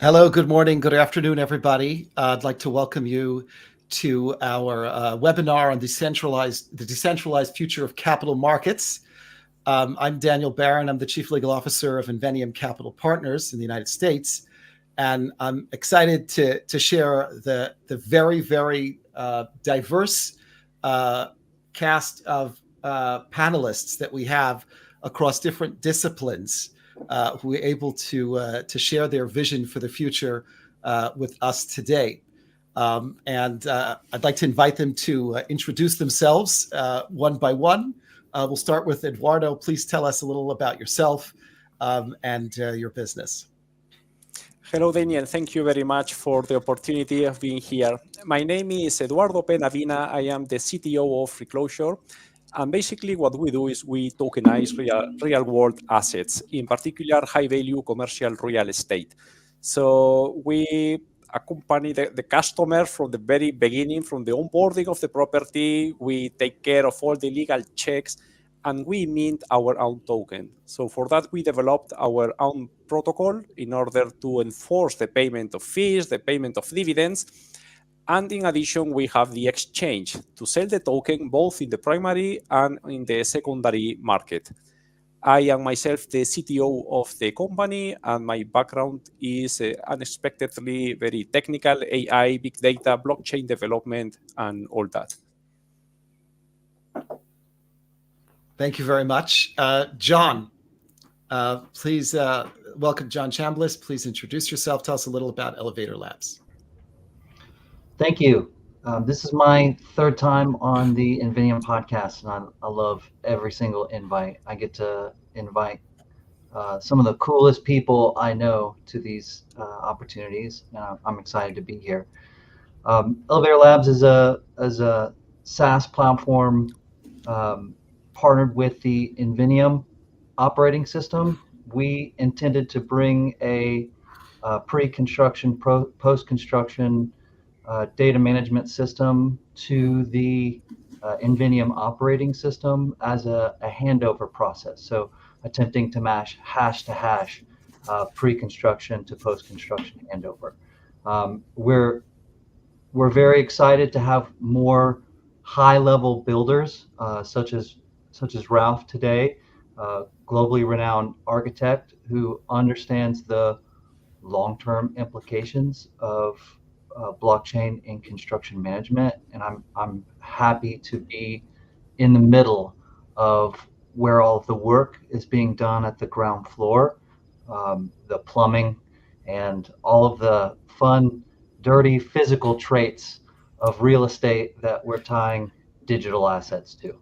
Hello, good morning, good afternoon, everybody. I'd like to welcome you to our webinar on the decentralized future of capital markets. I'm Daniel Barron. I'm the Chief Legal Officer of Inveniam Capital Partners in the United States. And I'm excited to share the very, very diverse cast of panelists that we have across different disciplines who are able to share their vision for the future with us today. And I'd like to invite them to introduce themselves one by one. We'll start with Eduardo. Please tell us a little about yourself and your business. Hello, Daniel. Thank you very much for the opportunity of being here. My name is Eduardo Pena Vina. I am the CTO of Reclosure. And basically what we do is we tokenize real-world assets, in particular high-value commercial real estate. So we accompany the customer from the very beginning, from the onboarding of the property. We take care of all the legal checks, and we mint our own token. So for that, we developed our own protocol in order to enforce the payment of fees, the payment of dividends. And in addition, we have the exchange to sell the token both in the primary and in the secondary market. I am myself the CTO of the company, and my background is unexpectedly very technical: AI, big data, blockchain development, and all that. Thank you very much. John, please welcome Jonathon Chambless. Please introduce yourself. Tell us a little about Elevator Labs. Thank you. This is my third time on the Inveniam podcast, and I love every single invite. I get to invite some of the coolest people I know to these opportunities, and I'm excited to be here. Elevator Labs is a SaaS platform partnered with the Inveniam operating system. We intended to bring a pre-construction, post-construction data management system to the Inveniam operating system as a handover process. So attempting to match hash to hash pre-construction to post-construction handover. We're very excited to have more high-level builders such as Ralph today, globally renowned architect who understands the long-term implications of blockchain in construction management, and I'm happy to be in the middle of where all of the work is being done at the ground floor, the plumbing, and all of the fun, dirty physical traits of real estate that we're tying digital assets to.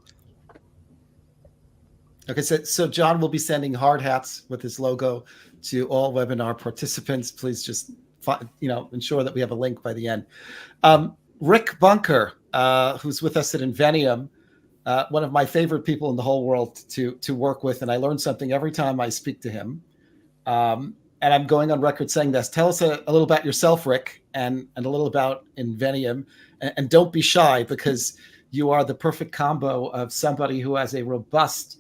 Okay, so John will be sending hard hats with his logo to all webinar participants. Please just ensure that we have a link by the end. Rick Bunker, who's with us at Inveniam, one of my favorite people in the whole world to work with, and I learn something every time I speak to him. And I'm going on record saying this. Tell us a little about yourself, Rick, and a little about Inveniam, and don't be shy, because you are the perfect combo of somebody who has a robust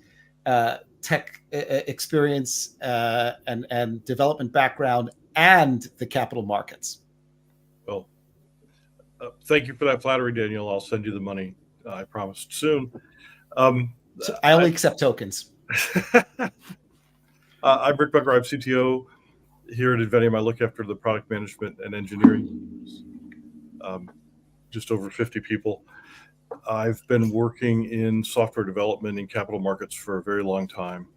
tech experience and development background and the capital markets. Well, thank you for that flattery, Daniel. I'll send you the money. I promised soon. So I only accept tokens. I'm Rick Bunker. I'm CTO here at Inveniam. I look after the product management and engineering. Just over 50 people. I've been working in software development in capital markets for a very long time.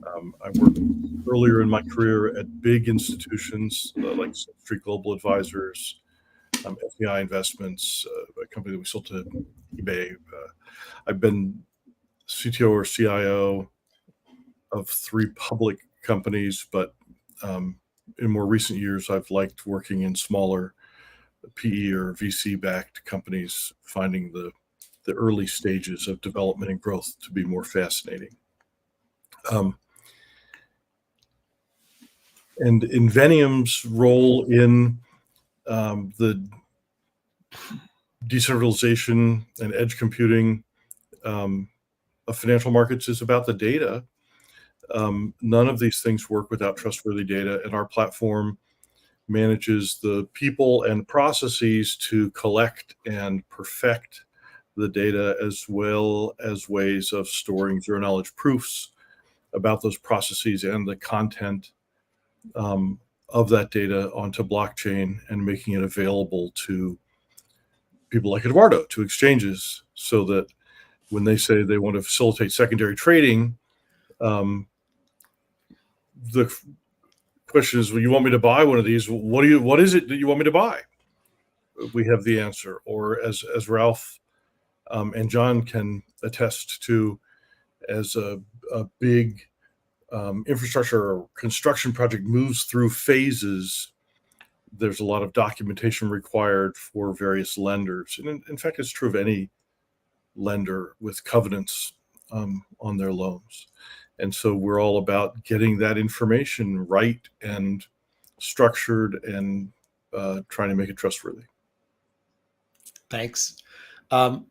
I worked earlier in my career at big institutions like Street Global Advisors, FEI Investments, a company that we sold to eBay. I've been CTO or CIO of 3 public companies, but in more recent years, I've liked working in smaller PE or VC-backed companies, finding the early stages of development and growth to be more fascinating. And Inveniam's role in the decentralization and edge computing of financial markets is about the data. None of these things work without trustworthy data, and our platform manages the people and processes to collect and perfect the data, as well as ways of storing zero knowledge proofs about those processes and the content of that data onto blockchain and making it available to people like Eduardo, to exchanges, so that when they say they want to facilitate secondary trading, the question is, well, you want me to buy one of these? What is it that you want me to buy? We have the answer. Or as Ralph and John can attest to, as a big infrastructure or construction project moves through phases, there's a lot of documentation required for various lenders. And in fact, it's true of any lender with covenants on their loans. And so we're all about getting that information right and structured and trying to make it trustworthy. Thanks.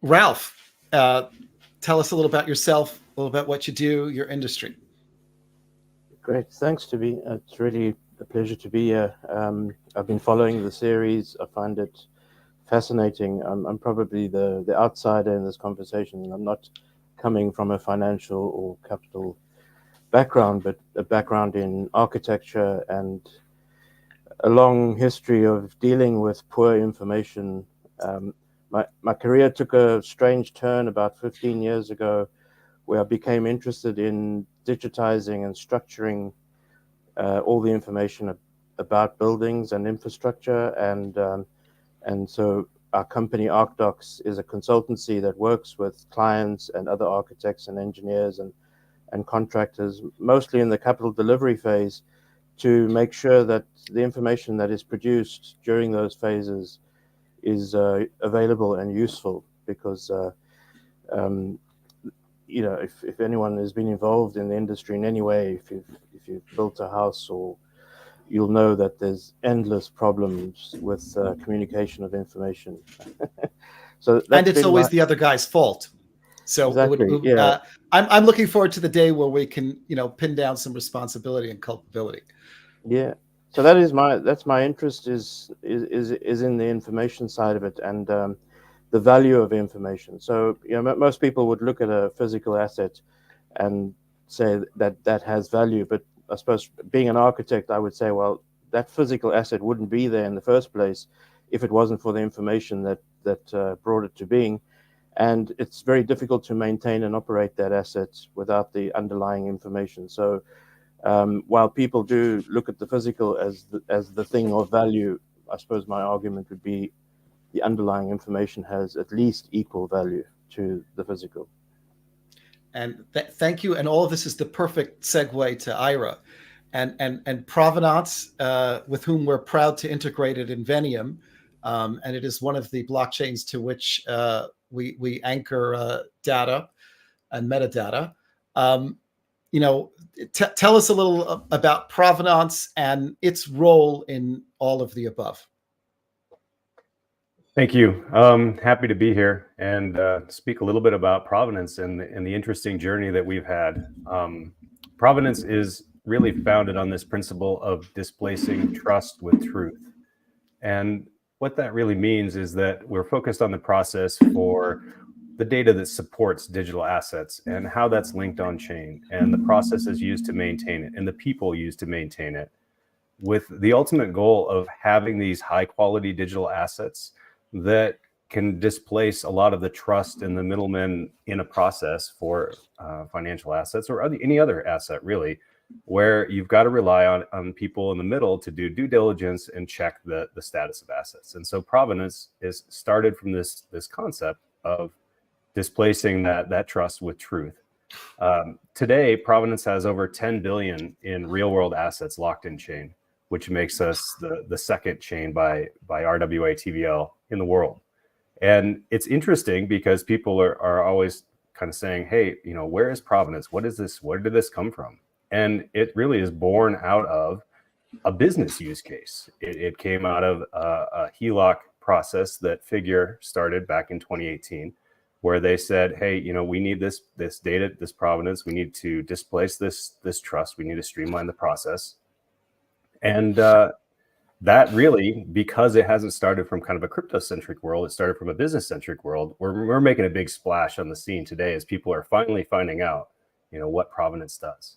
Ralph, tell us a little about yourself, a little about what you do, your industry. Great. Thanks, Toby. It's really a pleasure to be here. I've been following the series. I find it fascinating. I'm probably the outsider in this conversation, and I'm not coming from a financial or capital background, but a background in architecture and a long history of dealing with poor information. My career took a strange turn about 15 years ago, where I became interested in digitizing and structuring all the information about buildings and infrastructure. And so our company, ArcDocs, is a consultancy that works with clients and other architects and engineers and contractors, mostly in the capital delivery phase, to make sure that the information that is produced during those phases is available and useful. Because if anyone has been involved in the industry in any way, if you've built a house, or you'll know that there's endless problems with communication of information. And it's always the other guy's fault. So exactly, I'm looking forward to the day where we can, pin down some responsibility and culpability. Yeah. So that's my interest is in the information side of it, and the value of information. So most people would look at a physical asset and say that has value, but I suppose being an architect, I would say, well, that physical asset wouldn't be there in the first place if it wasn't for the information that brought it to being. And it's very difficult to maintain and operate that asset without the underlying information. So while people do look at the physical as the thing of value, I suppose my argument would be the underlying information has at least equal value to the physical. And thank you. And all of this is the perfect segue to Ira and Provenance, with whom we're proud to integrate at Inveniam. And it is one of the blockchains to which we anchor data and metadata. Tell us a little about Provenance and its role in all of the above. Thank you. Happy to be here and speak a little bit about Provenance and the interesting journey that we've had. Provenance is really founded on this principle of displacing trust with truth. And what that really means is that we're focused on the process for the data that supports digital assets and how that's linked on chain, and the processes used to maintain it and the people used to maintain it, with the ultimate goal of having these high quality digital assets that can displace a lot of the trust in the middlemen in a process for financial assets or any other asset, really, where you've got to rely on people in the middle to do due diligence and check the status of assets. And so Provenance is started from this concept of displacing that trust with truth. Today, Provenance has over 10 billion in real world assets locked in chain, which makes us the second chain by RWA TVL in the world. And it's interesting because people are always kind of saying, hey, where is Provenance? What is this? Where did this come from? And it really is born out of a business use case. It came out of a HELOC process that Figure started back in 2018, where they said, hey, we need this data, this Provenance. We need to displace this trust. We need to streamline the process. And that really, because it hasn't started from kind of a crypto-centric world, it started from a business-centric world. We're making a big splash on the scene today as people are finally finding out, what Provenance does.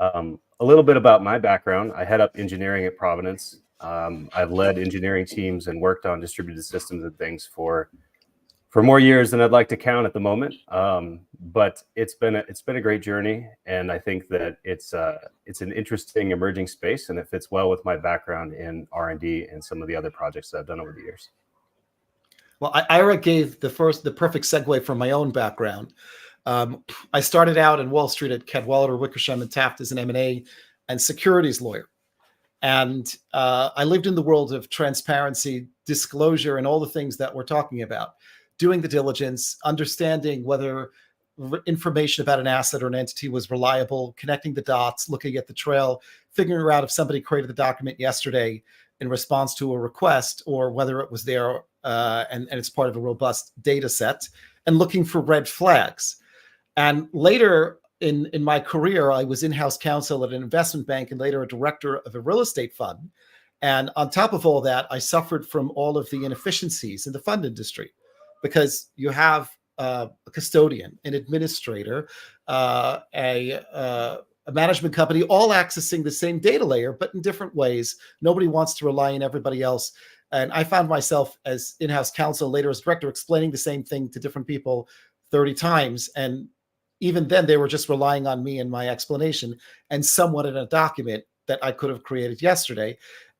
A little bit about my background. I head up engineering at Provenance. I've led engineering teams and worked on distributed systems and things for more years than I'd like to count at the moment. But it's been a great journey, and I think that it's an interesting emerging space, and it fits well with my background in R&D and some of the other projects that I've done over the years. Well, Ira gave the perfect segue from my own background. I started out in Wall Street at Cadwalader, Wickersham and Taft as an M&A and securities lawyer. And I lived in the world of transparency, disclosure, and all the things that we're talking about. Doing the diligence, understanding whether information about an asset or an entity was reliable, connecting the dots, looking at the trail, figuring out if somebody created the document yesterday in response to a request or whether it was there and it's part of a robust data set, and looking for red flags. And later in my career, I was in-house counsel at an investment bank and later a director of a real estate fund. And on top of all that, I suffered from all of the inefficiencies in the fund industry, because you have a custodian, an administrator, a management company, all accessing the same data layer, but in different ways. Nobody wants to rely on everybody else. And I found myself as in-house counsel, later as director, explaining the same thing to different people 30 times. And even then, they were just relying on me and my explanation and somewhat in a document that I could have created yesterday.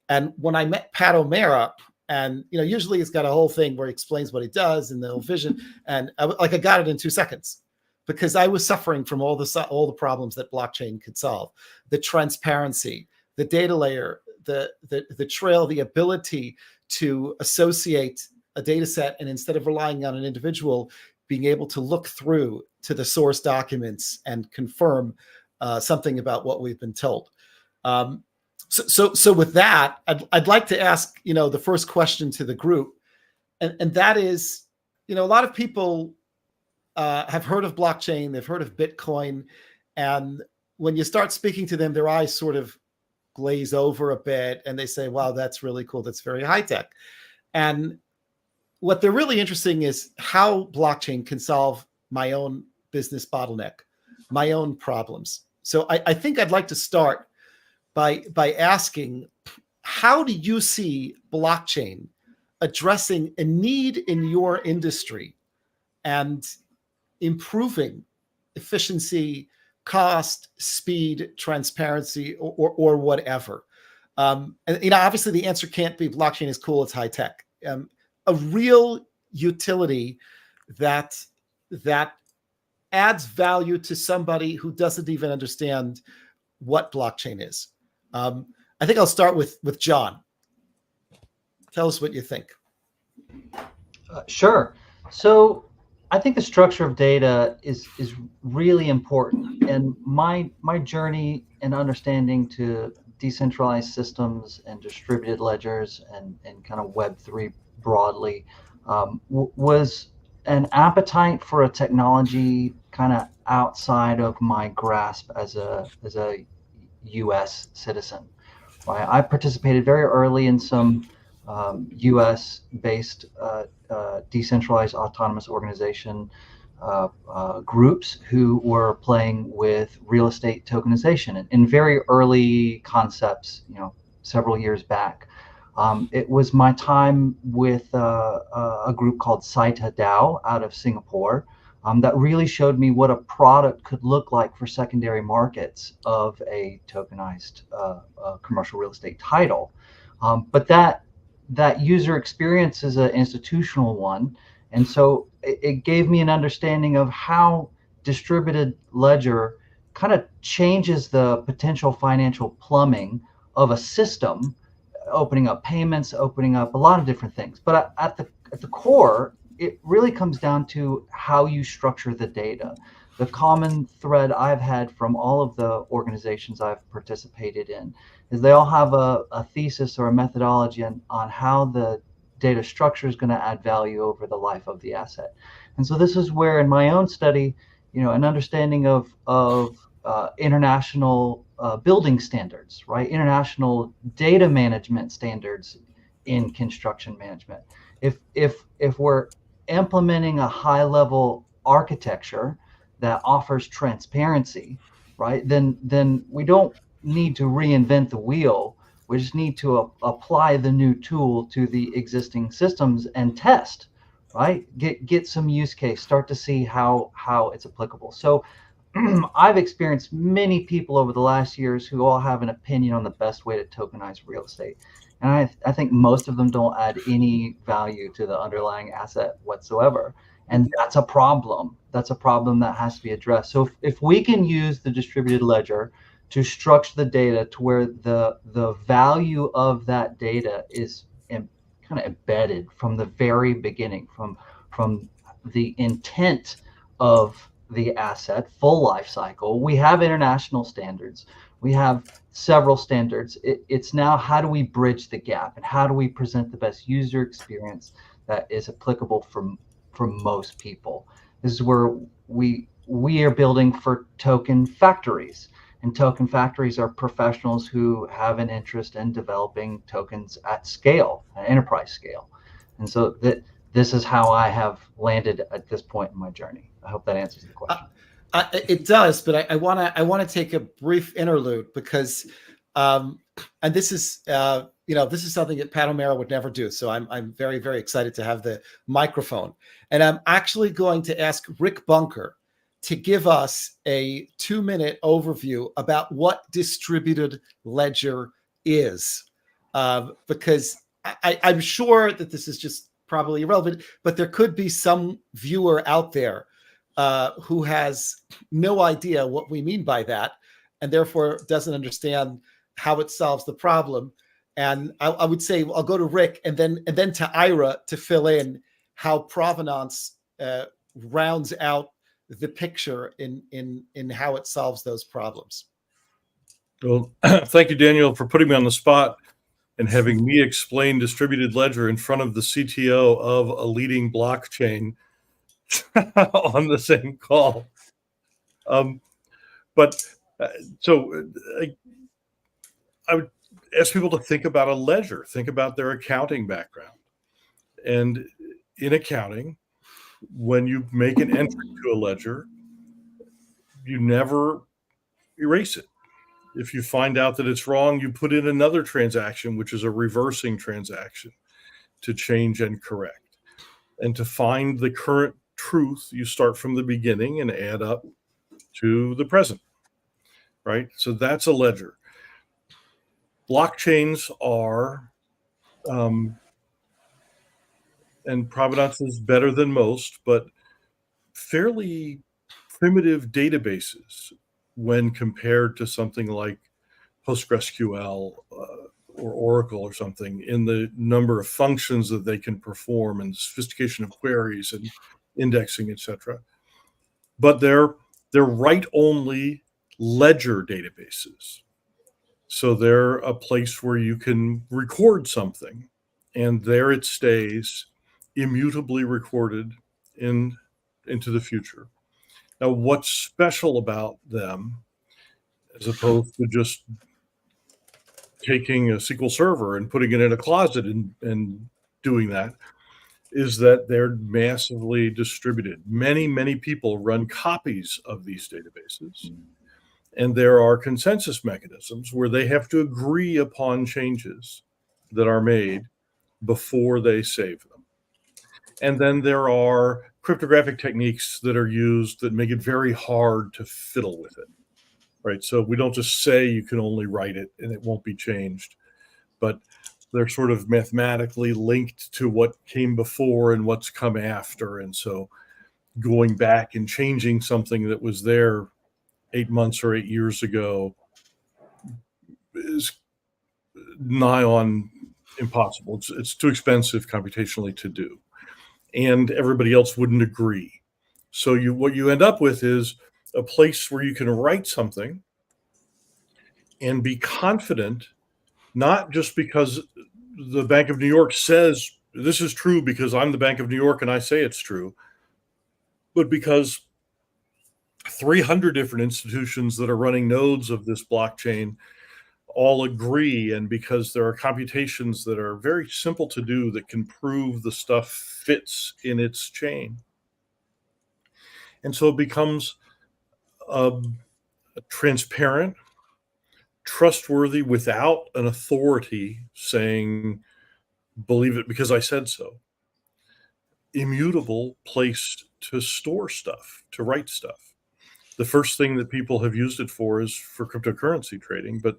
And when I met Pat O'Mara, and usually he's got a whole thing where he explains what he does and the whole vision, and I got it in 2 seconds, because I was suffering from all the problems that blockchain could solve: the transparency, the data layer, the trail, the ability to associate a data set, and instead of relying on an individual, being able to look through to the source documents and confirm something about what we've been told. So with that, I'd like to ask, the first question to the group, and that is, a lot of people have heard of blockchain, they've heard of Bitcoin, and when you start speaking to them, their eyes sort of glaze over a bit, and they say, wow, that's really cool, that's very high tech. And what they're really interested in is how blockchain can solve my own business bottleneck, my own problems. So I think I'd like to start by asking, how do you see blockchain addressing a need in your industry and improving efficiency, cost, speed, transparency, or whatever? And obviously the answer can't be blockchain is cool, it's high tech. A real utility that adds value to somebody who doesn't even understand what blockchain is. I think I'll start with John. Tell us what you think. Sure. So I think the structure of data is really important, and my journey and understanding to decentralized systems and distributed ledgers and kind of Web3 broadly was an appetite for a technology kind of outside of my grasp as a U.S. citizen. Right? I participated very early in some U.S.-based decentralized autonomous organization groups who were playing with real estate tokenization in very early concepts, several years back. It was my time with a group called Saita DAO out of Singapore that really showed me what a product could look like for secondary markets of a tokenized commercial real estate title. But that user experience is an institutional one. And so it gave me an understanding of how distributed ledger kind of changes the potential financial plumbing of a system, opening up payments, opening up a lot of different things. But at the core, it really comes down to how you structure the data. The common thread I've had from all of the organizations I've participated in is they all have a thesis or a methodology on how the data structure is going to add value over the life of the asset. And so this is where in my own study, an understanding of international building standards, right? International data management standards in construction management. If we're implementing a high level architecture that offers transparency, right, then we don't need to reinvent the wheel. We just need to apply the new tool to the existing systems and test, right? Get some use case, start to see how it's applicable. So I've experienced many people over the last years who all have an opinion on the best way to tokenize real estate. And I think most of them don't add any value to the underlying asset whatsoever. And that's a problem. That's a problem that has to be addressed. So if we can use the distributed ledger to structure the data to where the value of that data is kind of embedded from the very beginning, from the intent of the asset, full life cycle. We have international standards. We have several standards. It's now, how do we bridge the gap, and how do we present the best user experience that is applicable for most people? This is where we are building for token factories. And token factories are professionals who have an interest in developing tokens at scale, at enterprise scale. And so this is how I have landed at this point in my journey. I hope that answers the question. It does, but I want to take a brief interlude because, and this is this is something that Pat O'Meara would never do. So I'm very, very excited to have the microphone, and I'm actually going to ask Rick Bunker to give us a 2-minute overview about what distributed ledger is, because I'm sure that this is just probably irrelevant, but there could be some viewer out there who has no idea what we mean by that, and therefore doesn't understand how it solves the problem. And I would say I'll go to Rick and then to Ira to fill in how provenance rounds out the picture in how it solves those problems. Well, thank you, Daniel, for putting me on the spot and having me explain distributed ledger in front of the CTO of a leading blockchain on the same call. So I would ask people to think about a ledger, think about their accounting background. And in accounting, when you make an entry to a ledger, you never erase it. If you find out that it's wrong, you put in another transaction, which is a reversing transaction, to change and correct. And to find the current truth, you start from the beginning and add up to the present, right? So that's a ledger. Blockchains are, and provenance is better than most, but fairly primitive databases when compared to something like PostgreSQL or Oracle or something, in the number of functions that they can perform and sophistication of queries and indexing, etc. But they're write-only ledger databases. So they're a place where you can record something, and there it stays, immutably recorded into the future. Now, what's special about them, as opposed to just taking a SQL Server and putting it in a closet and doing that, is that they're massively distributed. Many, many people run copies of these databases. And there are consensus mechanisms where they have to agree upon changes that are made before they save them. And then there are cryptographic techniques that are used that make it very hard to fiddle with it, right? So we don't just say you can only write it and it won't be changed, but they're sort of mathematically linked to what came before and what's come after. And so going back and changing something that was there 8 months or 8 years ago is nigh on impossible. It's too expensive computationally to do, and everybody else wouldn't agree. So what you end up with is a place where you can write something and be confident, not just because the Bank of New York says this is true because I'm the Bank of New York and I say it's true, but because 300 different institutions that are running nodes of this blockchain all agree, and because there are computations that are very simple to do that can prove the stuff fits in its chain. And so it becomes transparent, trustworthy, without an authority saying, believe it because I said so. Immutable place to store stuff, to write stuff. The first thing that people have used it for is for cryptocurrency trading, but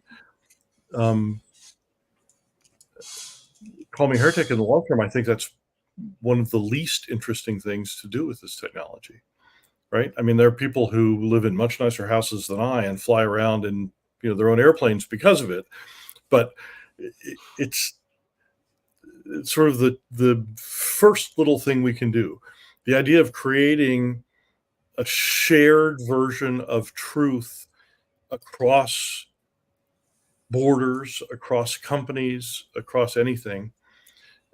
call me heretic, in the long term, I think that's one of the least interesting things to do with this technology, right? I mean, there are people who live in much nicer houses than I and fly around in their own airplanes because of it, but it's sort of the first little thing we can do. The idea of creating a shared version of truth across borders, across companies, across anything,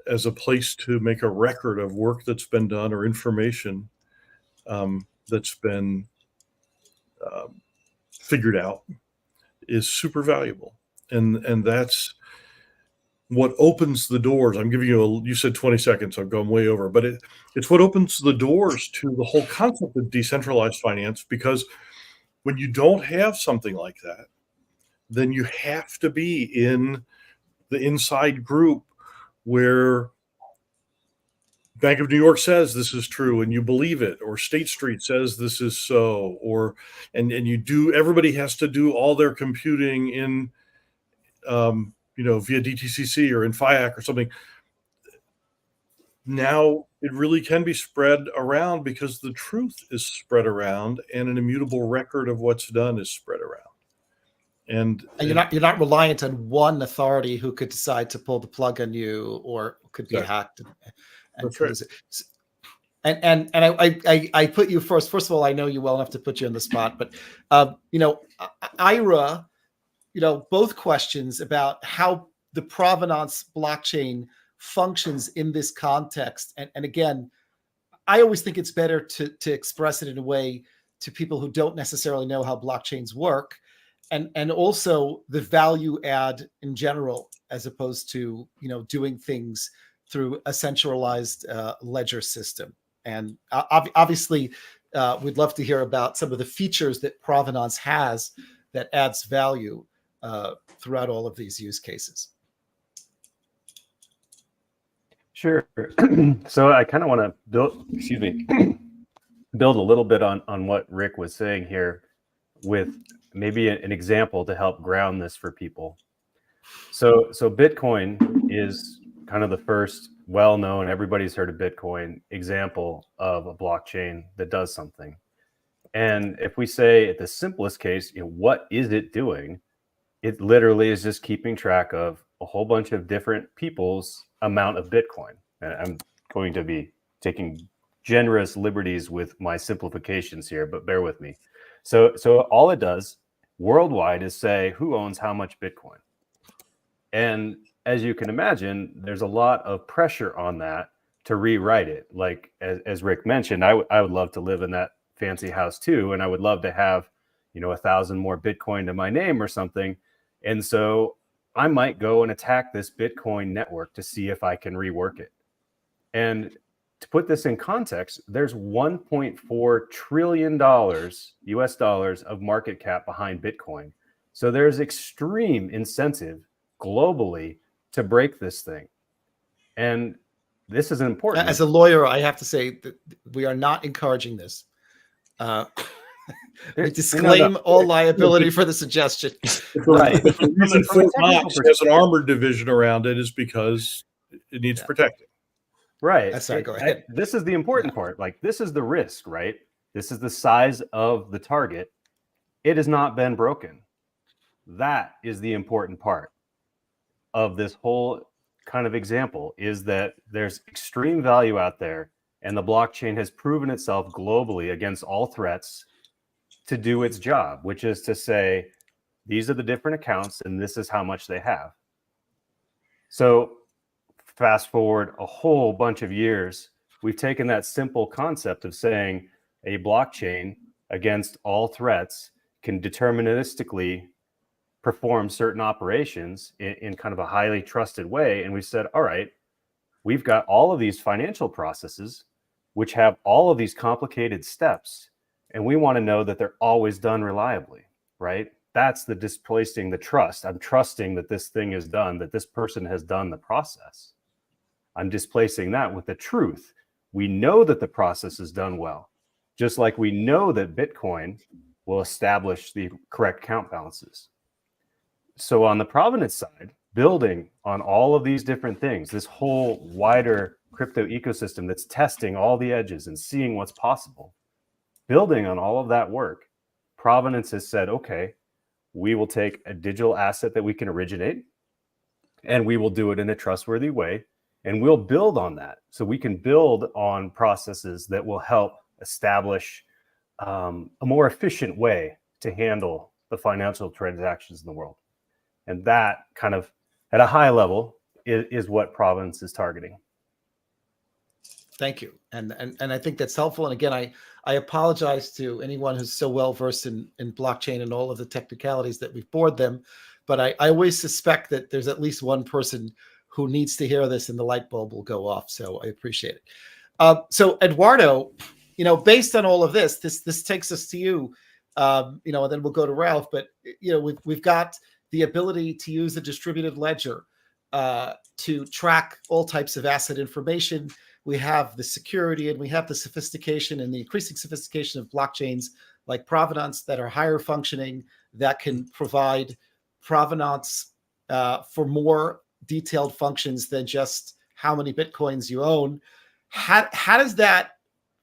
as a place to make a record of work that's been done or information that's been figured out, is super valuable. And that's what opens the doors. I'm giving you you said 20 seconds, so I've gone way over, but it's what opens the doors to the whole concept of decentralized finance, because when you don't have something like that, then you have to be in the inside group where Bank of New York says this is true and you believe it, or State Street says this is so, or and everybody has to do all their computing in via DTCC or in FIAC or something. Now it really can be spread around because the truth is spread around and an immutable record of what's done is spread around. And you're not reliant on one authority who could decide to pull the plug on you or could be hacked and that's right. lose it. And I put you first. First of all, I know you well enough to put you on the spot, but Ira, both questions about how the provenance blockchain functions in this context. And again, I always think it's better to express it in a way to people who don't necessarily know how blockchains work, and also the value add in general, as opposed to doing things through a centralized ledger system. And obviously, we'd love to hear about some of the features that provenance has that adds value throughout all of these use cases. Sure. So I kind of want to build a little bit on what Rick was saying here with maybe an example to help ground this for people. So Bitcoin is kind of the first well-known, everybody's heard of Bitcoin example of a blockchain that does something. And if we say at the simplest case, what is it doing? It literally is just keeping track of a whole bunch of different people's amount of Bitcoin. And I'm going to be taking generous liberties with my simplifications here, but bear with me. So all it does worldwide is say who owns how much Bitcoin. And as you can imagine, there's a lot of pressure on that to rewrite it. Like as Rick mentioned, I would love to live in that fancy house too, and I would love to have 1,000 more Bitcoin to my name or something. And so I might go and attack this Bitcoin network to see if I can rework it. And to put this in context, there's $1.4 trillion US dollars of market cap behind Bitcoin. So there's extreme incentive globally to break this thing. And this is important. As a lawyer, I have to say that we are not encouraging this. We disclaim all liability for the suggestion. Right. The reason Fort Knox has an armored division around it is because it needs protecting. Right. Sorry, go ahead. This is the important part. Like, this is the risk, right? This is the size of the target. It has not been broken. That is the important part of this whole kind of example, is that there's extreme value out there, and the blockchain has proven itself globally against all threats to do its job, which is to say, these are the different accounts and this is how much they have. So fast forward a whole bunch of years, we've taken that simple concept of saying a blockchain against all threats can deterministically perform certain operations in kind of a highly trusted way. And we said, all right, we've got all of these financial processes which have all of these complicated steps, and we want to know that they're always done reliably, right? That's the displacing the trust. I'm trusting that this thing is done, that this person has done the process. I'm displacing that with the truth. We know that the process is done well, just like we know that Bitcoin will establish the correct count balances. So on the provenance side, building on all of these different things, this whole wider crypto ecosystem that's testing all the edges and seeing what's possible, building on all of that work, provenance has said, okay, we will take a digital asset that we can originate and we will do it in a trustworthy way. And we'll build on that. So we can build on processes that will help establish a more efficient way to handle the financial transactions in the world. And that kind of, at a high level, is what provenance is targeting. Thank you. And I think that's helpful. And again, I apologize to anyone who's so well versed in blockchain and all of the technicalities that we've bored them. But I always suspect that there's at least one person who needs to hear this and the light bulb will go off. So I appreciate it. So Eduardo, based on all of this takes us to you, and then we'll go to Ralph. But, we've got the ability to use a distributed ledger to track all types of asset information. We have the security and we have the sophistication and the increasing sophistication of blockchains like provenance that are higher functioning, that can provide provenance for more detailed functions than just how many Bitcoins you own. How does that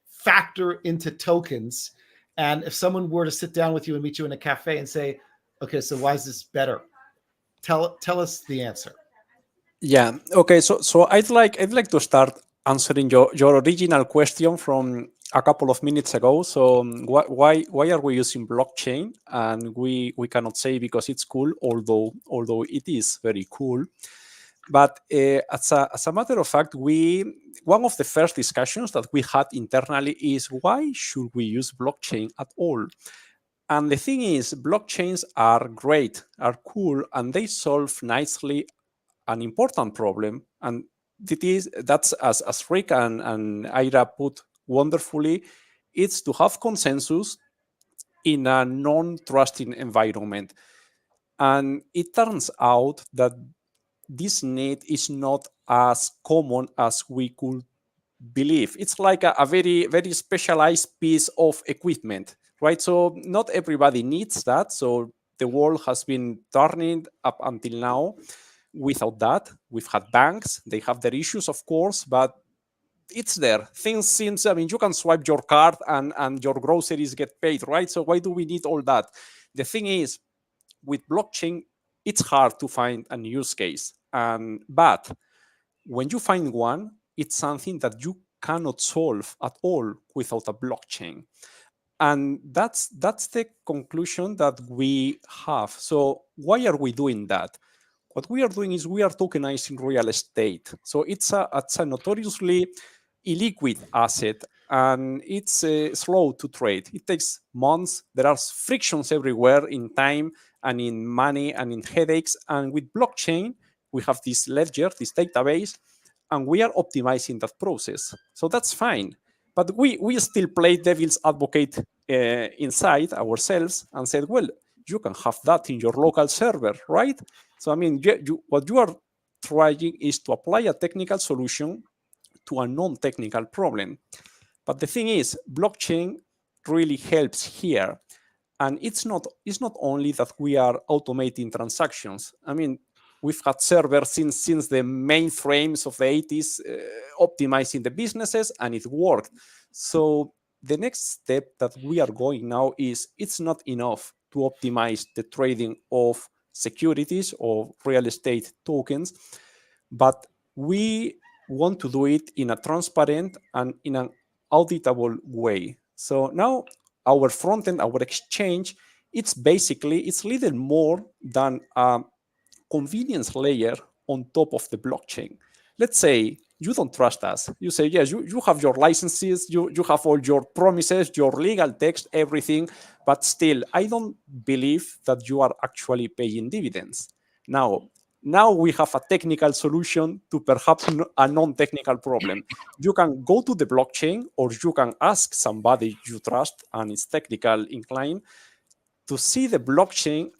factor into tokens? And if someone were to sit down with you and meet you in a cafe and say, okay, so why is this better? Tell us the answer. Yeah. Okay. So I'd like to start answering your original question from a couple of minutes ago. So why are we using blockchain? And we cannot say because it's cool, although it is very cool. But as a matter of fact, one of the first discussions that we had internally is why should we use blockchain at all? And the thing is, blockchains are great, are cool, and they solve nicely an important problem. And that's as Rick and Ira put wonderfully, it's to have consensus in a non-trusting environment. And it turns out that this need is not as common as we could believe. It's like a very, very specialized piece of equipment, right? So not everybody needs that. So the world has been turning up until now without that. We've had banks, they have their issues, of course, but it's there. You can swipe your card and your groceries get paid, right? So why do we need all that? The thing is, with blockchain, it's hard to find a use case. But when you find one, it's something that you cannot solve at all without a blockchain. And that's the conclusion that we have. So why are we doing that? What we are doing is we are tokenizing real estate. So it's a notoriously illiquid asset, and it's slow to trade. It takes months. There are frictions everywhere in time and in money and in headaches. And with blockchain, we have this ledger, this database, and we are optimizing that process. So that's fine. But we still play devil's advocate inside ourselves and said, well, you can have that in your local server, right? So, what you are trying is to apply a technical solution to a non-technical problem. But the thing is, blockchain really helps here. And it's not only that we are automating transactions. We've had servers since the mainframes of the 80s optimizing the businesses, and it worked. So the next step that we are going now is it's not enough to optimize the trading of securities or real estate tokens, but we want to do it in a transparent and in an auditable way. So now our front end, our exchange, it's little more than a convenience layer on top of the blockchain. Let's say you don't trust us. You say, yes, you have your licenses, you have all your promises, your legal text, everything, but still, I don't believe that you are actually paying dividends. Now we have a technical solution to perhaps a non-technical problem. You can go to the blockchain, or you can ask somebody you trust and is technical inclined to see the blockchain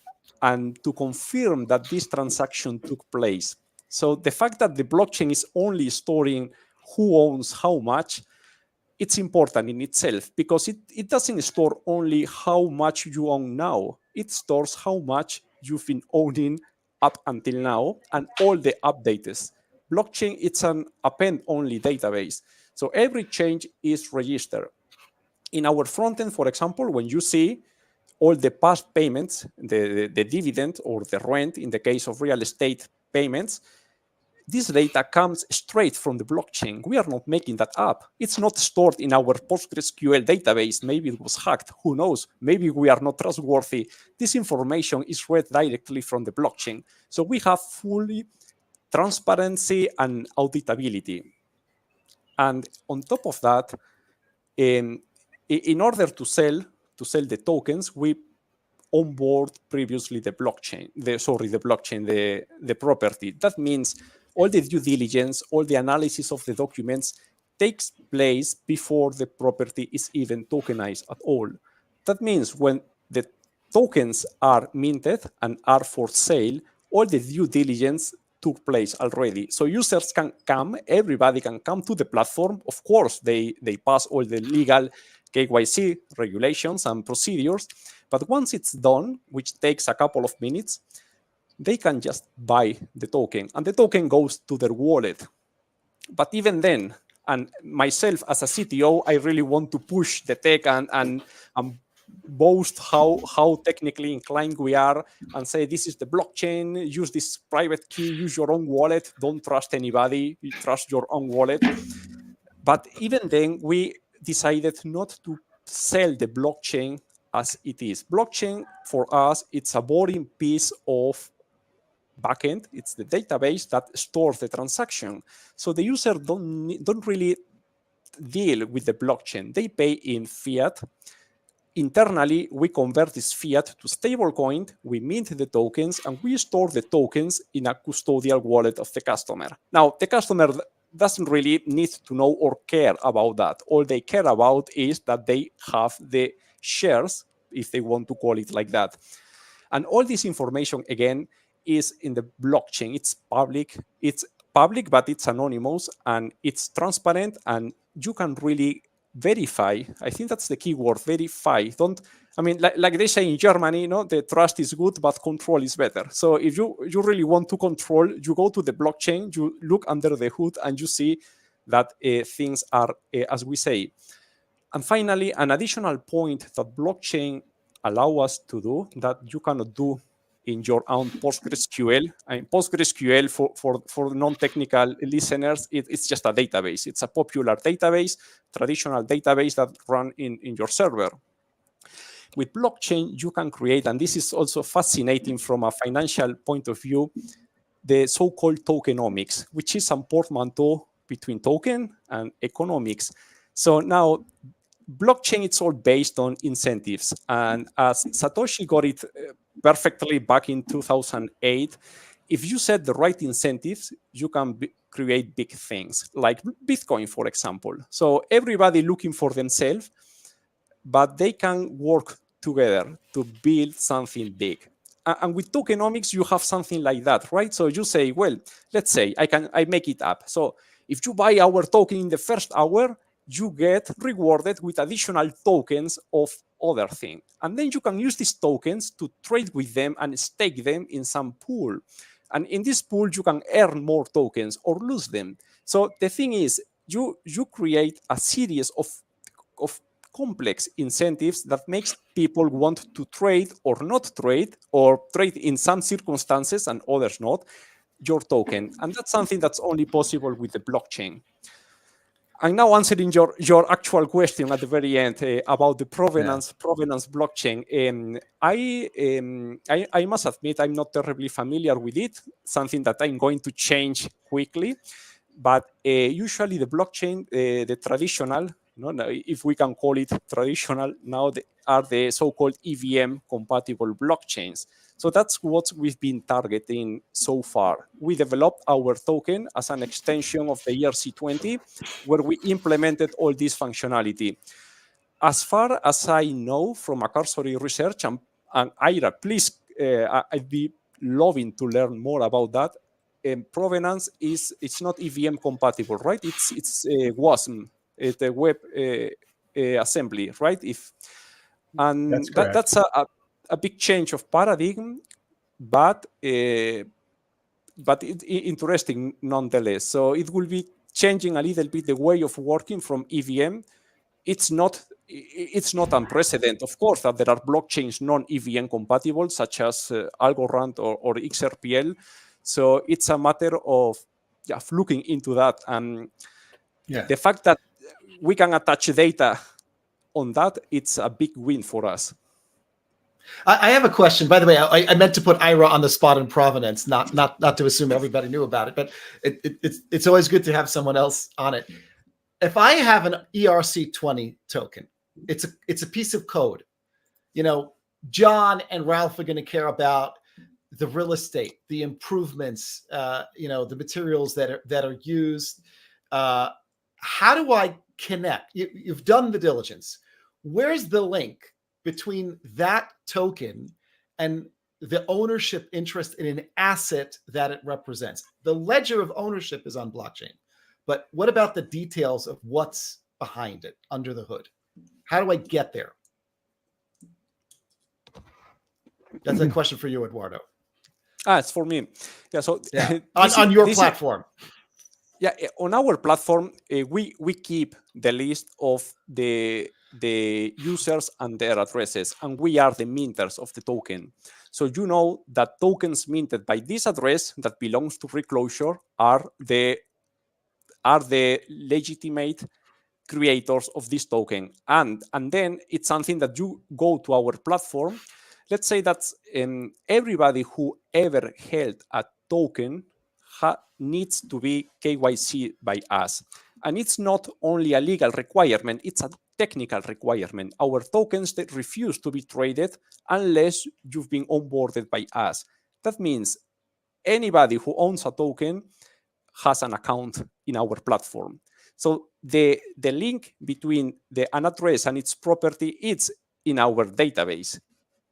and to confirm that this transaction took place. So the fact that the blockchain is only storing who owns how much, it's important in itself, because it doesn't store only how much you own now. It stores how much you've been owning up until now and all the updates. Blockchain, it's an append-only database. So every change is registered. In our front end, for example, when you see all the past payments, the dividend or the rent in the case of real estate payments, this data comes straight from the blockchain. We are not making that up. It's not stored in our PostgreSQL database. Maybe it was hacked. Who knows? Maybe we are not trustworthy. This information is read directly from the blockchain. So we have fully transparency and auditability. And on top of that, in order to sell the tokens, we onboard previously the blockchain, the property. That means all the due diligence, all the analysis of the documents takes place before the property is even tokenized at all. That means when the tokens are minted and are for sale, all the due diligence took place already. So users can come, everybody can come to the platform. Of course, they pass all the legal KYC regulations and procedures. But once it's done, which takes a couple of minutes, they can just buy the token, and the token goes to their wallet. But even then, and myself as a CTO, I really want to push the tech and boast how technically inclined we are and say, this is the blockchain, use this private key, use your own wallet, don't trust anybody, you trust your own wallet. But even then, we decided not to sell the blockchain as it is. Blockchain for us, it's a boring piece of backend. It's the database that stores the transaction. So the user don't really deal with the blockchain. They pay in fiat. Internally, we convert this fiat to stablecoin, we mint the tokens, and we store the tokens in a custodial wallet of the customer. Now, the customer doesn't really need to know or care about that. All they care about is that they have the shares, if they want to call it like that. And all this information, again, is in the blockchain. It's public, but it's anonymous, and it's transparent, and you can really verify. I think that's the key word, verify. Like they say in Germany, the trust is good, but control is better. So if you really want to control, you go to the blockchain, you look under the hood, and you see that things are as we say. And finally, an additional point that blockchain allow us to do that you cannot do in your own PostgreSQL. PostgreSQL, for non-technical listeners, it's just a database. It's a popular database, traditional database that run in your server. With blockchain, you can create, and this is also fascinating from a financial point of view, the so-called tokenomics, which is a portmanteau between token and economics. So now, blockchain, it's all based on incentives. And as Satoshi got it perfectly back in 2008, if you set the right incentives, you can create big things, like Bitcoin, for example. So everybody looking for themselves, but they can work together to build something big. And with tokenomics, you have something like that, right? So you say, well, let's say I make it up. So if you buy our token in the first hour, you get rewarded with additional tokens of other thing. And then you can use these tokens to trade with them and stake them in some pool. And in this pool, you can earn more tokens or lose them. So the thing is, you create a series of complex incentives that makes people want to trade or not trade, or trade in some circumstances and others not, your token. And that's something that's only possible with the blockchain. I'm now answering your actual question at the very end about the provenance blockchain. I must admit I'm not terribly familiar with it, something that I'm going to change quickly. But usually the blockchain, the traditional, if we can call it traditional, now are the so-called EVM compatible blockchains. So that's what we've been targeting so far. We developed our token as an extension of the ERC20, where we implemented all this functionality. As far as I know from a cursory research, and Ira, please, I'd be loving to learn more about that. Provenance it's not EVM compatible, right? It's WASM, it's a web assembly, right? That's correct. That's a big change of paradigm, but interesting nonetheless. So it will be changing a little bit the way of working from EVM. It's not unprecedented, of course, that there are blockchains non-EVM compatible, such as Algorand or XRPL. So it's a matter of looking into that. And the fact that we can attach data on that, it's a big win for us. I have a question. By the way, I meant to put Ira on the spot in provenance, not to assume everybody knew about it, but it's always good to have someone else on it. If I have an ERC20 token, it's a piece of code. John and Ralph are going to care about the real estate, the improvements, the materials that are used. How do I connect? You've done the diligence. Where's the link between that token and the ownership interest in an asset that it represents? The ledger of ownership is on blockchain, but what about the details of what's behind it, under the hood? How do I get there? That's a question for you, Eduardo. It's for me. Yeah. So on your platform. On our platform, we keep the list of the users and their addresses, and we are the minters of the token. So that tokens minted by this address that belongs to Reclosure are the legitimate creators of this token. And then it's something that you go to our platform. Let's say that everybody who ever held a token needs to be KYC by us. And it's not only a legal requirement, it's a technical requirement. Our tokens that refuse to be traded unless you've been onboarded by us. That means anybody who owns a token has an account in our platform. So the link between an address and its property is in our database,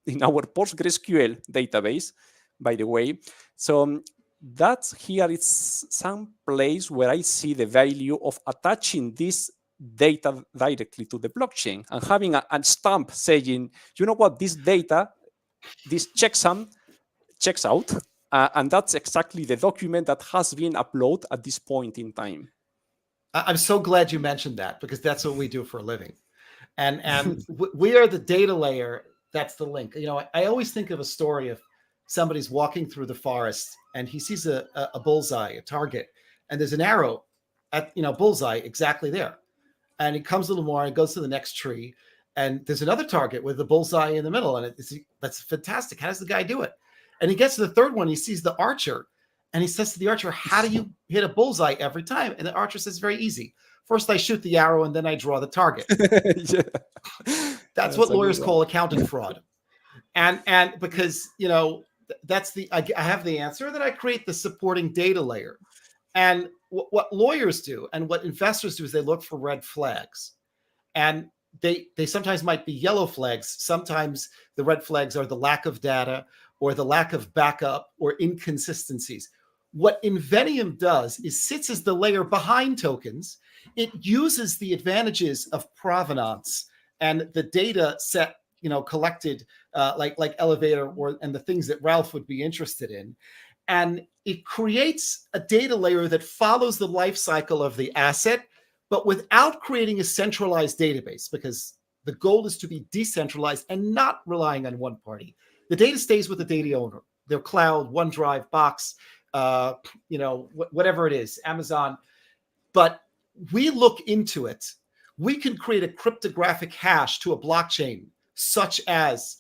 in our PostgreSQL database, by the way. So that's here. It's some place where I see the value of attaching this data directly to the blockchain and having a stamp saying, this data, this checksum checks out. And that's exactly the document that has been uploaded at this point in time. I'm so glad you mentioned that, because that's what we do for a living. And we are the data layer. That's the link. I always think of a story of somebody's walking through the forest and he sees a bullseye, a target, and there's an arrow at, bullseye exactly there. And he comes a little more and goes to the next tree, and there's another target with the bullseye in the middle. And that's fantastic. How does the guy do it? And he gets to the third one. He sees the archer, and he says to the archer, how do you hit a bullseye every time? And the archer says, very easy. First, I shoot the arrow, and then I draw the target. That's what lawyers call accounting fraud. And because, I have the answer, then I create the supporting data layer. And what lawyers do and what investors do is they look for red flags. And they sometimes might be yellow flags. Sometimes the red flags are the lack of data or the lack of backup or inconsistencies. What Inveniam does is sits as the layer behind tokens. It uses the advantages of provenance and the data set, collected like Elevator and the things that Ralph would be interested in. And it creates a data layer that follows the life cycle of the asset, but without creating a centralized database, because the goal is to be decentralized and not relying on one party. The data stays with the data owner, their cloud, OneDrive, Box, whatever it is, Amazon. But we look into it. We can create a cryptographic hash to a blockchain, such as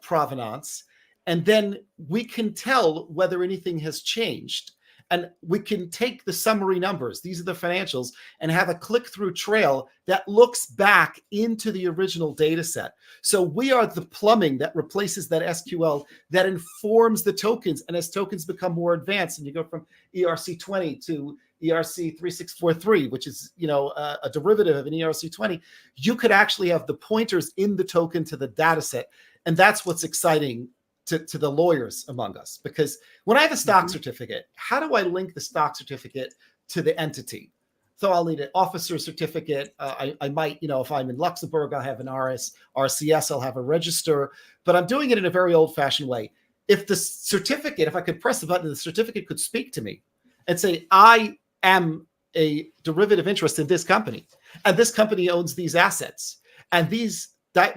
provenance, and then we can tell whether anything has changed. And we can take the summary numbers, these are the financials, and have a click-through trail that looks back into the original data set. So we are the plumbing that replaces that SQL that informs the tokens. And as tokens become more advanced, and you go from ERC20 to ERC3643, which is, you know, a derivative of an ERC20, you could actually have the pointers in the token to the data set. And that's what's exciting to the lawyers among us, because when I have a stock certificate, how do I link the stock certificate to the entity? So I'll need an officer certificate. I might, you know, if I'm in Luxembourg, I'll have an RCS, I'll have a register, but I'm doing it in a very old fashioned way. If the certificate, if I could press the button, the certificate could speak to me and say, I am a derivative interest in this company, and this company owns these assets, and these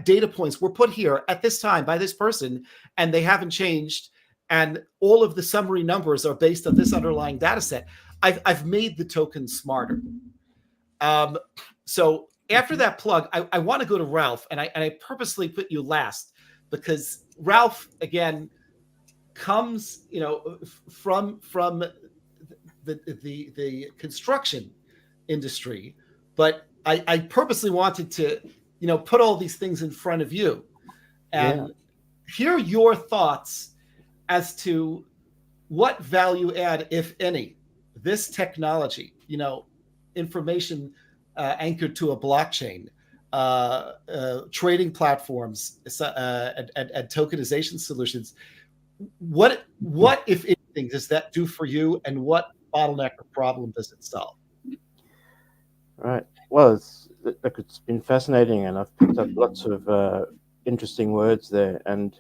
data points were put here at this time by this person, and they haven't changed, and all of the summary numbers are based on this underlying data set. I've made the token smarter. So after that plug, I want to go to Ralph, and I purposely put you last because Ralph, again, comes, you know, from the construction industry, but I purposely wanted to, you know, put all these things in front of you and hear your thoughts as to what value add, if any, this technology, you know, information anchored to a blockchain, trading platforms, and tokenization solutions. What, if anything, does that do for you, and what bottleneck or problem does it solve? Right. Well, it's been fascinating, and I've picked up lots of interesting words there. And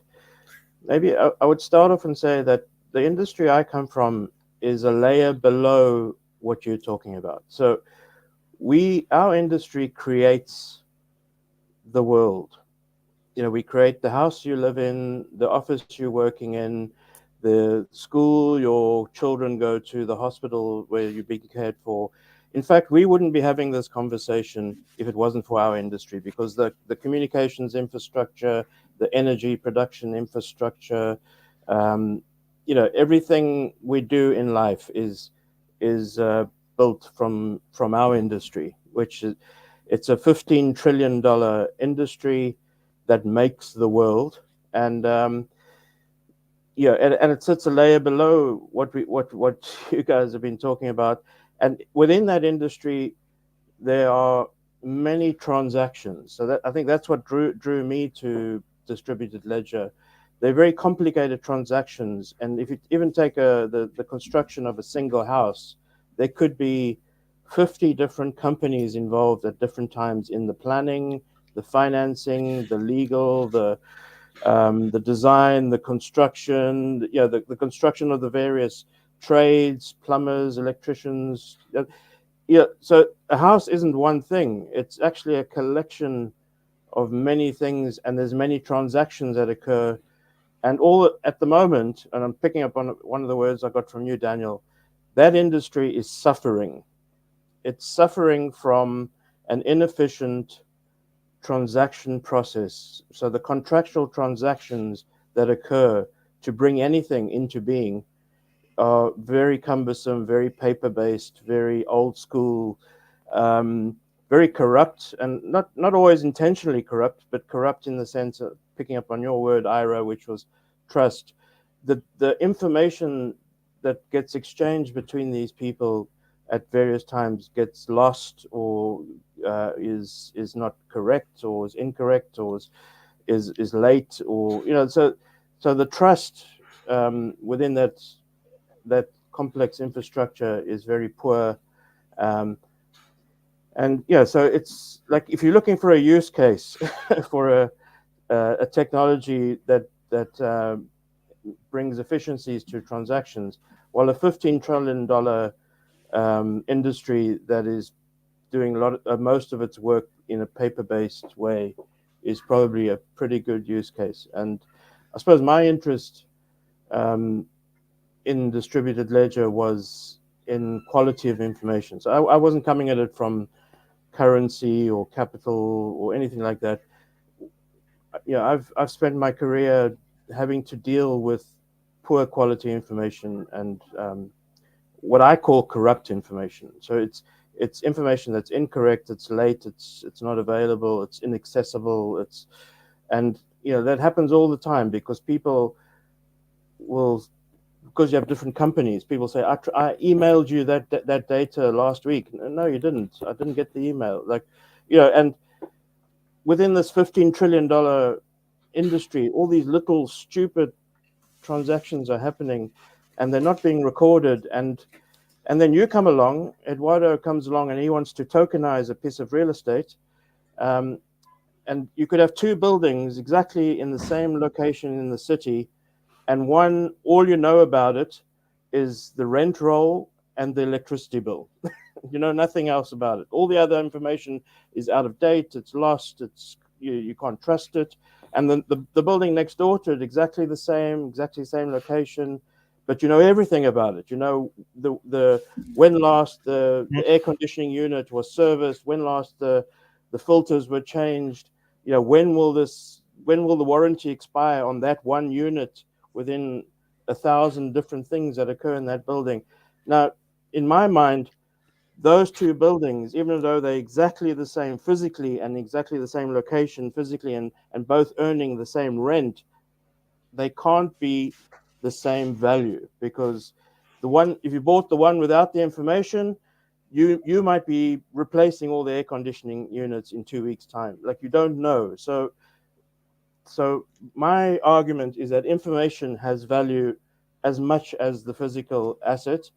maybe I would start off and say that the industry I come from is a layer below what you're talking about. So our industry creates the world. You know, we create the house you live in, the office you're working in, the school your children go to, the hospital where you're being cared for. In fact, we wouldn't be having this conversation if it wasn't for our industry, because the communications infrastructure, the energy production infrastructure, you know, everything we do in life is built from our industry, which is, it's a $15 trillion industry that makes the world. And and it sits a layer below what you guys have been talking about. And within that industry, there are many transactions. So I think that's what drew me to distributed ledger. They're very complicated transactions. And if you even take the construction of a single house, there could be 50 different companies involved at different times in the planning, the financing, the legal, the design, the construction, the construction of the various trades, plumbers, electricians. So a house isn't one thing. It's actually a collection of many things, and there's many transactions that occur. And all at the moment, and I'm picking up on one of the words I got from you, Daniel, that industry is suffering. It's suffering from an inefficient transaction process. So the contractual transactions that occur to bring anything into being are very cumbersome, very paper-based, very old school, very corrupt, and not always intentionally corrupt, but corrupt in the sense of, picking up on your word, Ira, which was trust. The information that gets exchanged between these people at various times gets lost, or is not correct, or is incorrect, or is late, or so the trust within that complex infrastructure is very poor. And so it's like, if you're looking for a use case for a technology that brings efficiencies to transactions, while a $15 trillion industry that is doing most of its work in a paper-based way is probably a pretty good use case. And I suppose my interest in distributed ledger was in quality of information. So I wasn't coming at it from currency or capital or anything like that. I've spent my career having to deal with poor quality information, and what I call corrupt information. So it's information that's incorrect, it's late, it's not available, it's inaccessible, and that happens all the time because people will, because you have different companies, people say, I emailed you that data last week. No, you didn't. I didn't get the email. And within this $15 trillion industry, all these little stupid transactions are happening and they're not being recorded. And then you come along, Eduardo comes along and he wants to tokenize a piece of real estate. And you could have two buildings exactly in the same location in the city. And one, all you know about it is the rent roll and the electricity bill. You know nothing else about it. All the other information is out of date, it's lost, you can't trust it. And then the building next door to it, exactly the same location, but you know everything about it. You know the when last the air conditioning unit was serviced, when last the filters were changed. When will the warranty expire on that one unit within 1,000 different things that occur in that building. Now, in my mind, those two buildings, even though they're exactly the same physically and exactly the same location physically and both earning the same rent, they can't be the same value, because if you bought the one without the information, you might be replacing all the air conditioning units in 2 weeks' time. You don't know. So my argument is that information has value as much as the physical asset,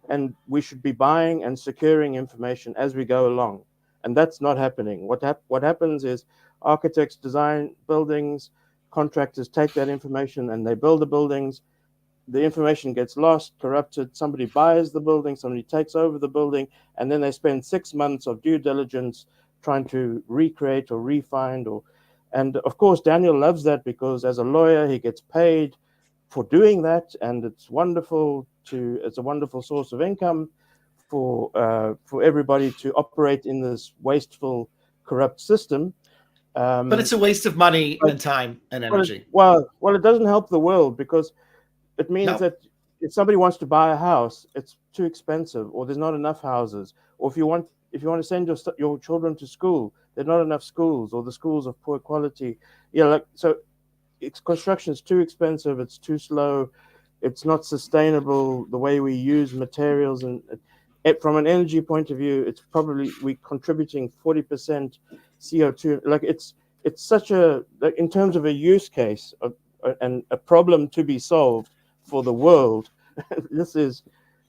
and we should be buying and securing information as we go along. And that's not happening. What happens is architects design buildings, contractors take that information and they build the buildings. The information gets lost, corrupted, somebody buys the building, somebody takes over the building, and then they spend 6 months of due diligence trying to recreate or refine and of course, Daniel loves that because as a lawyer, he gets paid for doing that, and it's a wonderful source of income for everybody to operate in this wasteful, corrupt system. But it's a waste of money and time and energy. Well, it doesn't help the world, because it means that if somebody wants to buy a house, it's too expensive, or there's not enough houses, or if you want to send your children to school, there are not enough schools, or the schools of poor quality. So construction is too expensive, it's too slow, it's not sustainable the way we use materials, and from an energy point of view, it's probably we're contributing 40% CO2. It's such in terms of a use case and a problem to be solved for the world, this is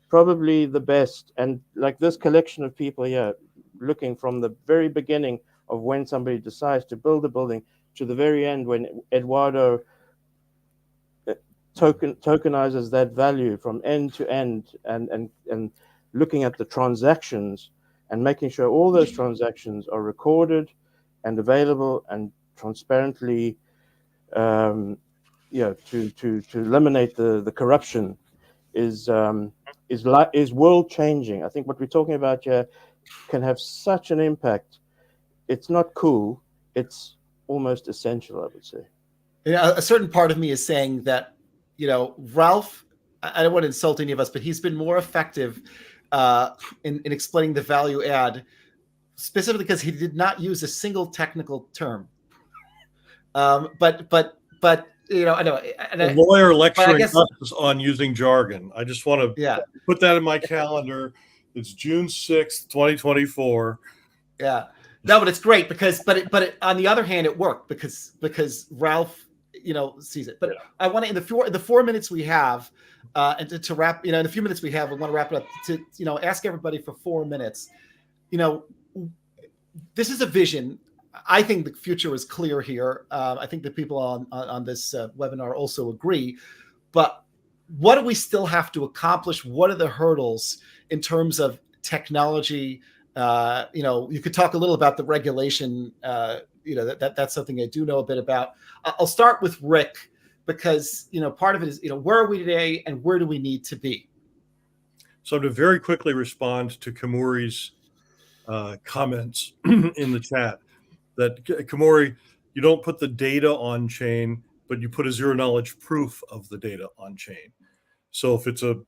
probably the best. And this collection of people here, looking from the very beginning of when somebody decides to build a building to the very end when Eduardo tokenizes that value from end to end, and looking at the transactions and making sure all those transactions are recorded and available and transparently, to eliminate the corruption is world changing. I think what we're talking about here can have such an impact. It's not cool, it's almost essential, I would say. A certain part of me is saying that, Ralph, I don't want to insult any of us, but he's been more effective in explaining the value add, specifically because he did not use a single technical term. But I know. A lawyer lecturing us on using jargon. I just want to put that in my calendar. It's June 6th, 2024. Yeah. No, but it's great because, but on the other hand, it worked because Ralph, sees it. But I want to, in the 4 minutes we have, and to wrap, in the few minutes we have, we want to wrap it up to, ask everybody for 4 minutes. This is a vision. I think the future is clear here. I think the people on this webinar also agree. But what do we still have to accomplish? What are the hurdles in terms of technology? You could talk a little about the regulation. That's something I do know a bit about. I'll start with Rick because part of it is where are we today and where do we need to be? So to very quickly respond to Kamuri's comments in the chat, that Kamuri, you don't put the data on chain, but you put a zero knowledge proof of the data on chain. So if it's a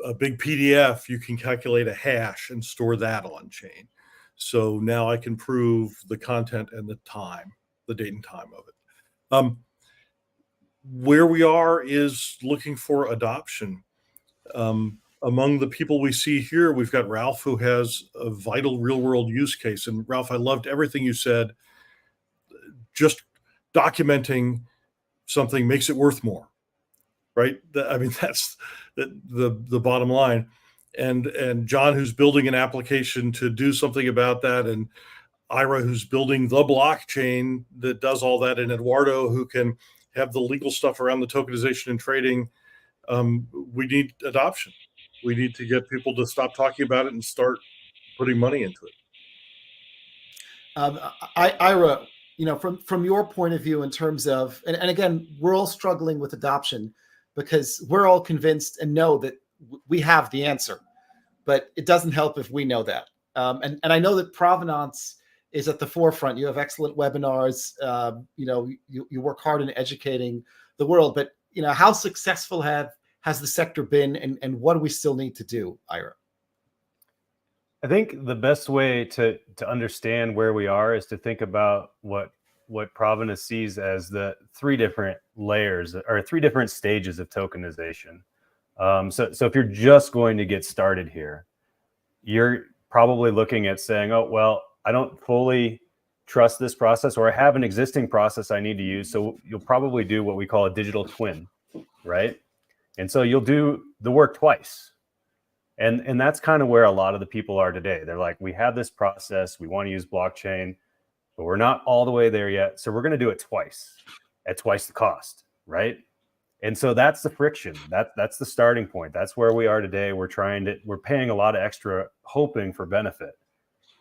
a big PDF, you can calculate a hash and store that on chain. So now I can prove the content and the time, the date and time of it. Where we are is looking for adoption. Among the people we see here, we've got Ralph, who has a vital real world use case. And Ralph, I loved everything you said. Just documenting something makes it worth more, right? I mean, that's the bottom line. And John, who's building an application to do something about that, and Ira, who's building the blockchain that does all that, and Eduardo, who can have the legal stuff around the tokenization and trading. We need adoption. We need to get people to stop talking about it and start putting money into it. Ira, from your point of view in terms of, and again, we're all struggling with adoption because we're all convinced and know that we have the answer, but it doesn't help if we know that. And I know that Provenance is at the forefront. You have excellent webinars. You work hard in educating the world, but how successful has the sector been, and what do we still need to do, Ira? I think the best way to understand where we are is to think about what Provenance sees as the three different layers or three different stages of tokenization. So if you're just going to get started here, you're probably looking at saying, oh, well, I don't fully trust this process, or I have an existing process I need to use. So you'll probably do what we call a digital twin, right? And so you'll do the work twice. And that's kind of where a lot of the people are today. They're like, we have this process, we want to use blockchain, but we're not all the way there yet. So we're going to do it twice at twice the cost, right? And so that's the friction. That's the starting point. That's where we are today. We're paying a lot of extra, hoping for benefit.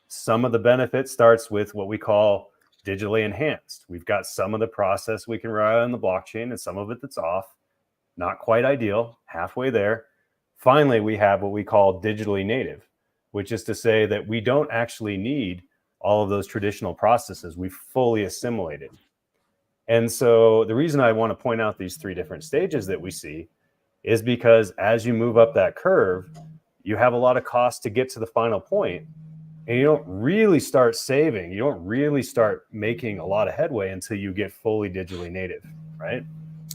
Some of the benefit starts with what we call digitally enhanced. We've got some of the process we can rely on the blockchain and some of it that's off. Not quite ideal, halfway there. Finally, we have what we call digitally native, which is to say that we don't actually need all of those traditional processes. We've fully assimilated. And so the reason I want to point out these three different stages that we see is because as you move up that curve, you have a lot of costs to get to the final point, and you don't really start saving. You don't really start making a lot of headway until you get fully digitally native, right?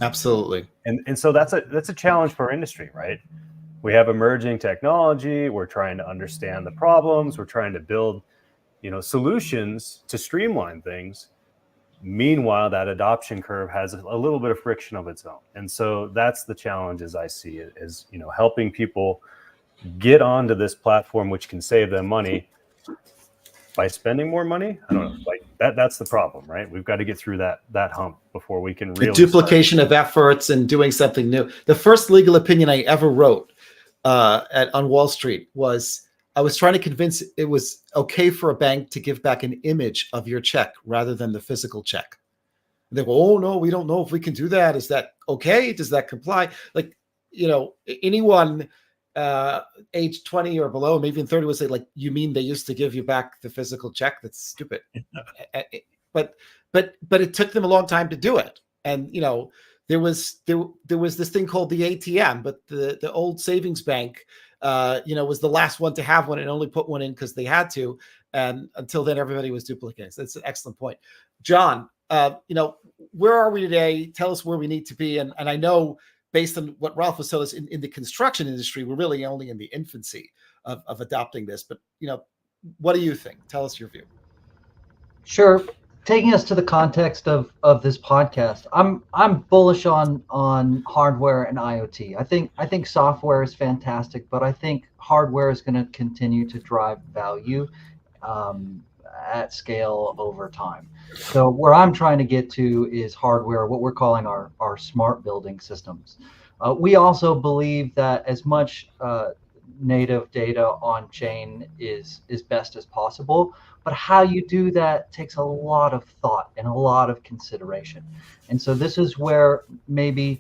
Absolutely. And so that's a challenge for our industry, right? We have emerging technology. We're trying to understand the problems. We're trying to build, solutions to streamline things. Meanwhile, that adoption curve has a little bit of friction of its own. And so that's the challenge as I see it, is, helping people get onto this platform, which can save them money by spending more money. I don't know, like that's the problem, right? We've got to get through that hump before we can really the duplication of efforts and doing something new. The first legal opinion I ever wrote on Wall Street was, I was trying to convince it was okay for a bank to give back an image of your check rather than the physical check. And they go, oh no, we don't know if we can do that. Is that okay? Does that comply? Like, anyone age 20 or below, maybe even 30 would say, like, you mean they used to give you back the physical check? That's stupid. But it took them a long time to do it. And, there was this thing called the ATM, but the old savings bank, was the last one to have one and only put one in because they had to. And until then, everybody was duplicating. So that's an excellent point. John, where are we today? Tell us where we need to be. And I know, based on what Ralph was telling us, in the construction industry, we're really only in the infancy of adopting this. But, what do you think? Tell us your view. Sure. Taking us to the context of this podcast, I'm bullish on hardware and IoT. I think software is fantastic, but I think hardware is going to continue to drive value at scale over time. So where I'm trying to get to is hardware, what we're calling our smart building systems. We also believe that as much native data on chain is best as possible, but how you do that takes a lot of thought and a lot of consideration. And so this is where maybe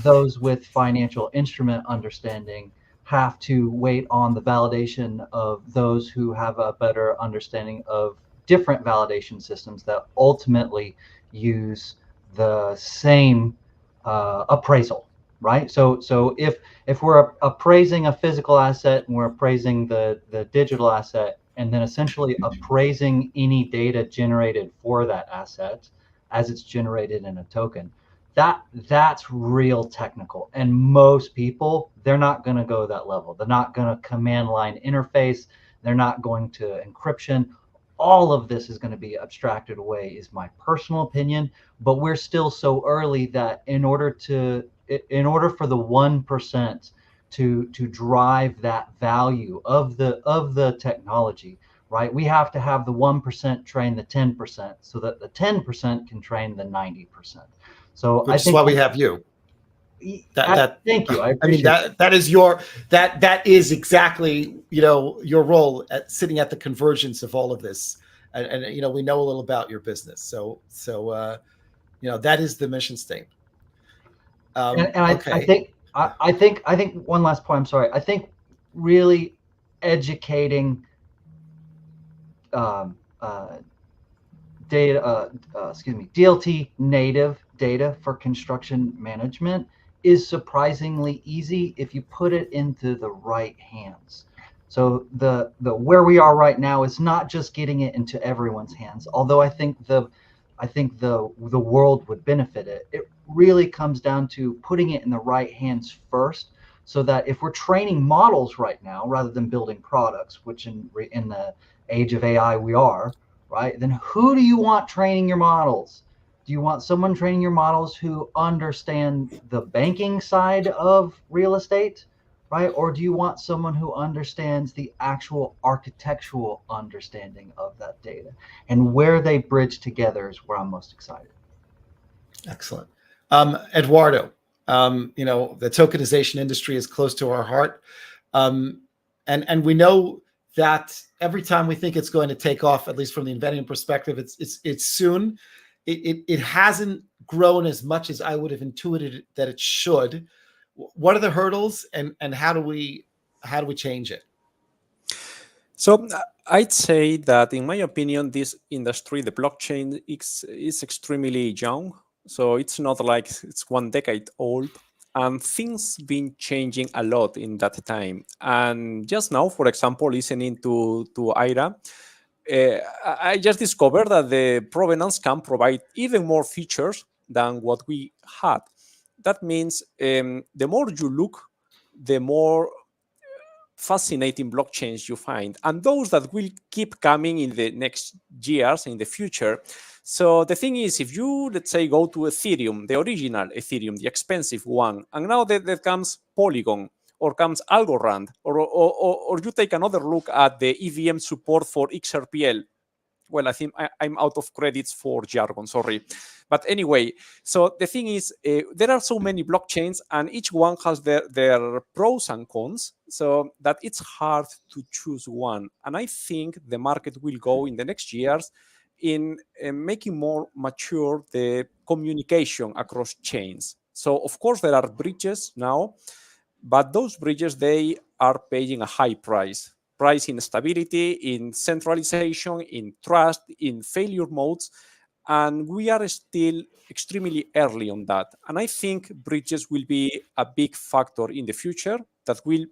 those with financial instrument understanding have to wait on the validation of those who have a better understanding of different validation systems that ultimately use the same appraisal. right? So if we're appraising a physical asset and we're appraising the digital asset, and then essentially appraising any data generated for that asset as it's generated in a token, that's real technical. And most people, they're not going to go that level. They're not going to command line interface. They're not going to encryption. All of this is going to be abstracted away, is my personal opinion. But we're still so early that in order for the 1% to drive that value of the technology, right, we have to have the 1% train the 10% so that the 10% can train the 90%. So Which is why we have you. Thank you. I appreciate that is exactly, your role at sitting at the convergence of all of this. And we know a little about your business. So that is the mission statement. Okay. I think one last point. I'm sorry. I think really educating DLT native data for construction management is surprisingly easy if you put it into the right hands. So the where we are right now is not just getting it into everyone's hands, although I think the world would benefit it. It really comes down to putting it in the right hands first, so that if we're training models right now rather than building products, which in the age of AI we are, right? Then who do you want training your models? Do you want someone training your models who understand the banking side of real estate, right? Or do you want someone who understands the actual architectural understanding of that data? And where they bridge together is where I'm most excited. Excellent. Eduardo, the tokenization industry is close to our heart. And we know that every time we think it's going to take off, at least from the Inveniam perspective, it's soon. It hasn't grown as much as I would have intuited that it should. What are the hurdles, and how do we change it? So I'd say that, in my opinion, this industry, the blockchain, is extremely young. So it's not like it's 1 decade old. And things been changing a lot in that time. And just now, for example, listening to Ira, I just discovered that the provenance can provide even more features than what we had. That means the more you look, the more fascinating blockchains you find, and those that will keep coming in the next years, in the future. So the thing is, if you, let's say, go to Ethereum, the original Ethereum, the expensive one, and now there comes Polygon, or comes Algorand, or you take another look at the EVM support for XRPL. Well, I think I'm out of credits for jargon, sorry. But anyway, so the thing is, there are so many blockchains, and each one has their pros and cons, so that it's hard to choose one. And I think the market will go in the next years in making more mature the communication across chains. So, of course, there are bridges now, but those bridges, they are paying a high price in stability, in centralization, in trust, in failure modes. And we are still extremely early on that. And I think bridges will be a big factor in the future that will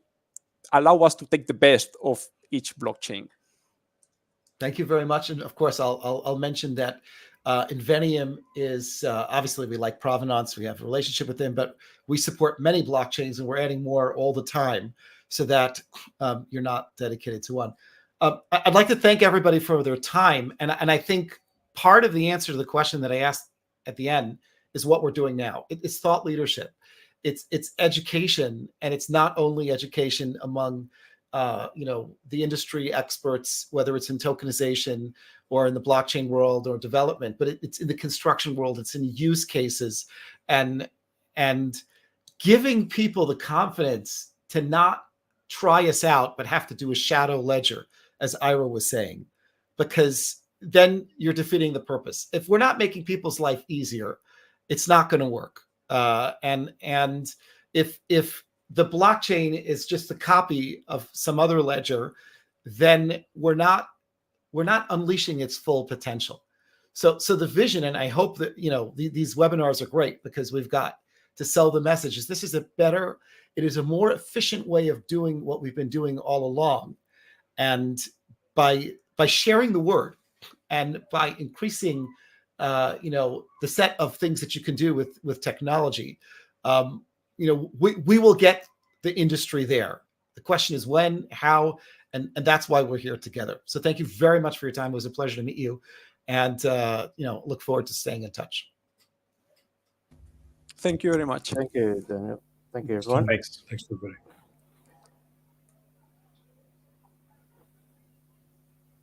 allow us to take the best of each blockchain. Thank you very much. And of course, I'll mention that Inveniam is obviously, we like provenance. We have a relationship with them, but we support many blockchains, and we're adding more all the time, so that you're not dedicated to one. I'd like to thank everybody for their time. And I think part of the answer to the question that I asked at the end is what we're doing now. It's thought leadership. It's education. And it's not only education among the industry experts, whether it's in tokenization or in the blockchain world or development, but it's in the construction world. It's in use cases, and giving people the confidence to not try us out, but have to do a shadow ledger, as Ira was saying, because then you're defeating the purpose. If we're not making people's life easier, it's not going to work. And if the blockchain is just a copy of some other ledger, then we're not unleashing its full potential. So the vision, and I hope that these webinars are great, because we've got to sell the message is this is it is a more efficient way of doing what we've been doing all along. And by sharing the word and by increasing, the set of things that you can do with technology, we will get the industry there. The question is when, how, and that's why we're here together. So thank you very much for your time. It was a pleasure to meet you, and look forward to staying in touch. Thank you very much. Thank you, Daniel. Thank you, everyone. Thanks. Thanks, everybody.